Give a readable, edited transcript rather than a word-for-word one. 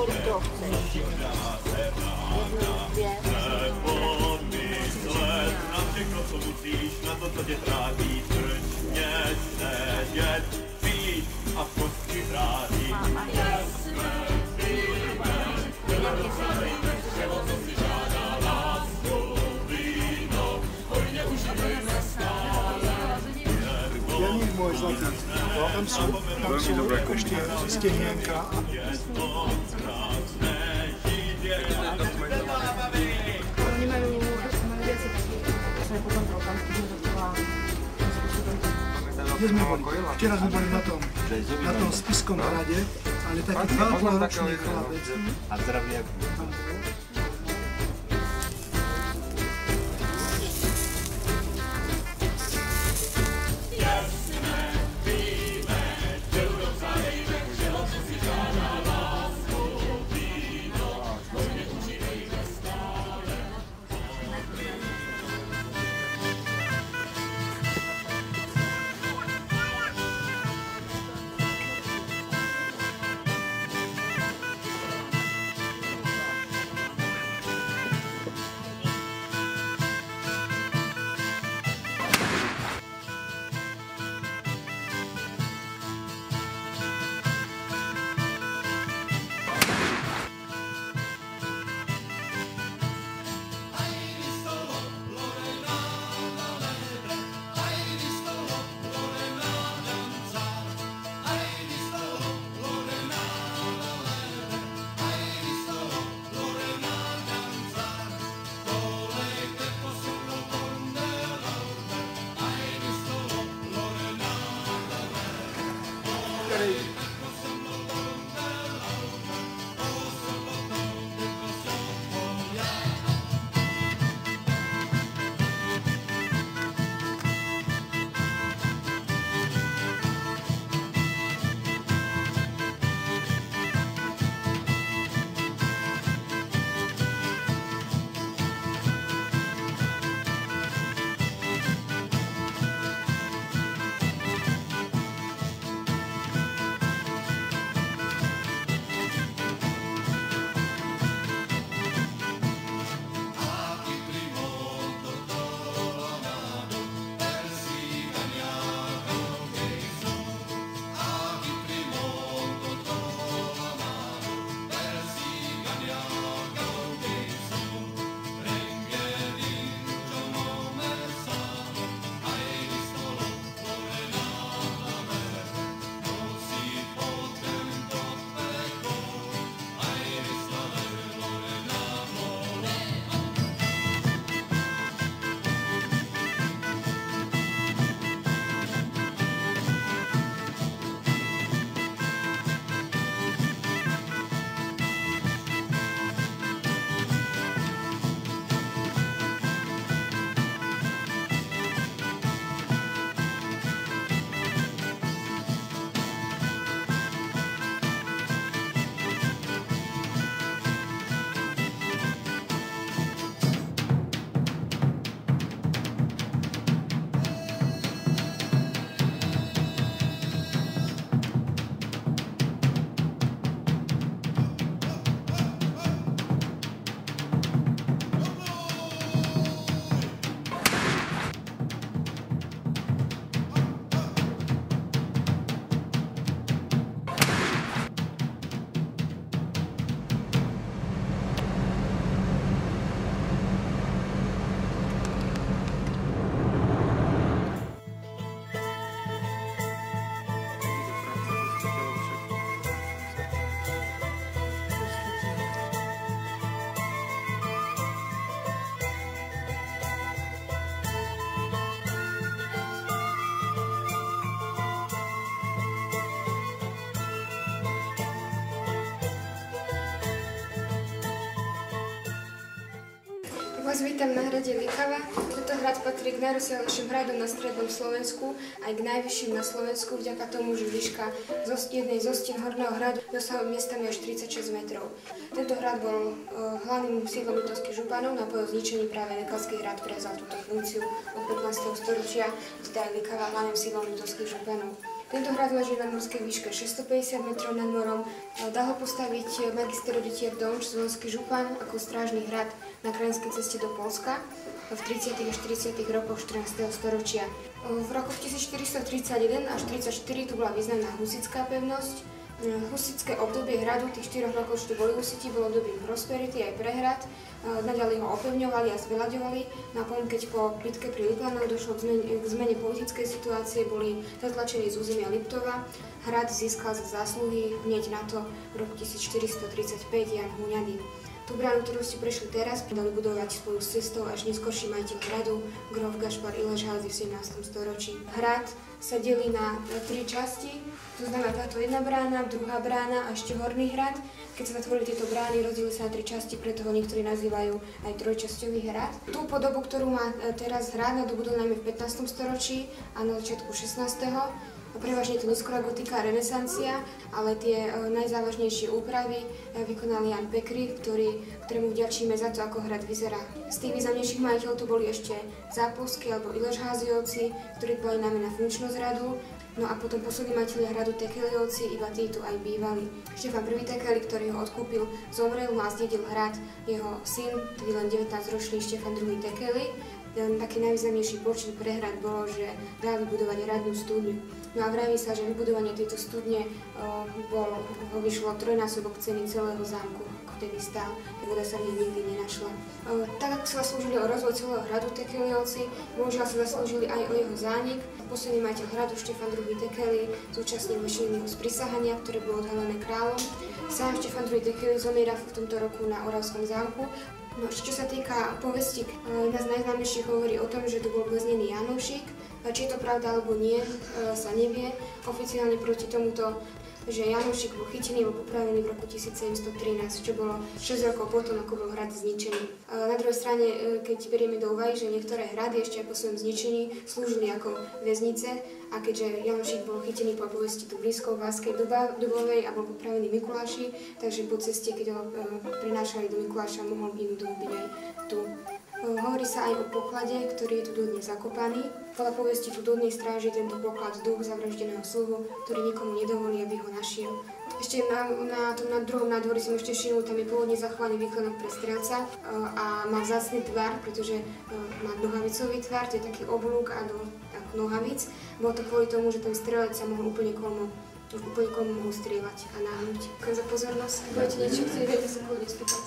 kolik toho chceš. Jednu, dvě. Na všechno, co musíš, na to, co tě trápí, trčně sedět, pít a v kosti zrátí. Janík můj zlatý, tam jsou ještě stěhněnka. Oni mají věci taky, jsme potom tam docela způsobem. Kde jsme byli? Včera jsme byli na tom Spiskom hradě, ale taky 2,5ročný chlapec. A zdraví jak Vás vítam na hrade Likava. Tento hrad patrí k najrozsiahlejším hradom na strednom Slovensku, aj k najvyšším na Slovensku, vďaka tomu, že výška jednej zo stien horného hradu dosahuje miestami až 36 metrov. Tento hrad bol hlavným sídlom litovských županov, na po zničení práve Likalský hrad prevzal túto funkciu od 15. storočia, teda Likava hlavným sídlom litovských županov. Tento hrad leží na morskej výške 650 metrov nad morom. Dal ho postaviť magister Rytier Domč, zvolenský župan, ako strážny hrad na krajinskej ceste do Poľska v 30. a 40. rokoch 14. storočia. V rokoch 1431 až 1434 tu bola významná husitská pevnosť. Husické obdobie hradu, tých 4 rokov, čo tu boli husiti, bolo obdobím prosperity aj pre hrad. Naďalej ho opevňovali a zveľaďovali. Napokon, keď po bitke pri Liplanoch došlo k zmene politickej situácie, boli zatlačení z územia Liptova. Hrad získal za zásluhy hneď na to v roku 1435 Jan Huňady. Tú bránu, ktorú ste prešli teraz, dali budovať spolu s cestou až neskorší majiteľ hradu, grof Gašpar Iležházy v 17. storočí. Hrad sa delí na 3 časti, to znamená táto jedna brána, druhá brána a ešte horný hrad. Keď sa zatvorili tieto brány, rozdielili sa na 3 časti, preto ho niektorí nazývajú aj trojčasťový hrad. Tú podobu, ktorú má teraz hrad, nadobudol najmä v 15. storočí a na začiatku 16. Prevažne to neskorá gotika a renesancia, ale tie najzávažnejšie úpravy vykonal Jan Pekry, ktorému vďačíme za to, ako hrad vyzerá. Z tých významnejších majiteľov tu boli ešte Zápolskí alebo Iležházijovci, ktorí dbali najmä na funkčnosť hradu. No a potom poslední majiteľia hradu Tekeliovci, iba tí tu aj bývali. Štefan I. Tekeli, ktorý ho odkúpil, zomrel a zdedil hrad jeho syn, tedy len 19-ročný Štefan II. Tekeli. Taký najvýznamnejší počin pre hrad bolo, že dali vybudovať hradnú studňu. No a vraví sa, že vybudovanie tejto studne vyšlo trojnásobok ceny celého zámku, ako vtedy stál. Voda sa v nej nikdy nenašla. Tak ako sa zaslúžili o rozvoj celého hradu Tekeliovci, bohužiaľ sa zaslúžili aj o jeho zánik. Posledný majiteľ hradu Štefan II. Tekeli zúčastnil vešeného sprisahania, ktoré bolo odhalené kráľom. Sám Štefan II. Tekeli zomiera v tomto roku na Oravskom zámku. No ešte čo sa týka povesti, jedna z najznámejších hovorí o tom, že tu bol väznený Jánošík. Či je to pravda alebo nie, sa nevie. Oficiálne proti tomuto, že Jánošík bol chytený, bol popravený v roku 1713, čo bolo 6 rokov potom, ako bol hrad zničený. Na druhej strane, keď berieme do úvahy, že niektoré hrady ešte aj po svojom zničení slúžili ako väznice, a keďže Jánošík bol chytený po povesti tu blízko v Váskej Dubovej a bol popravený Mikuláši, takže po ceste, keď ho prenášali do Mikuláša, mohol inú dobu byť aj tu. Hovorí sa aj o poklade, ktorý je tu dodnes zakopaný. Podľa povesti tu dodnes stráži tento poklad duch zavraždeného sluhu, ktorý nikomu nedovolí, aby ho našiel. Ešte na druhom nádvorí si môžete všimnúť, tam je pôvodne zachovaný výklenok pre strelca a má vzácny tvar, pretože má nohavicový tvar, to je taký oblúk a nohavic. Bolo to kvôli tomu, že ten strelec sa mohol úplne komu mohol strieľať a náhnuť. Ďakujem za pozornosť. Ak budete niečo chcieť, viete sa kľudne spýtať.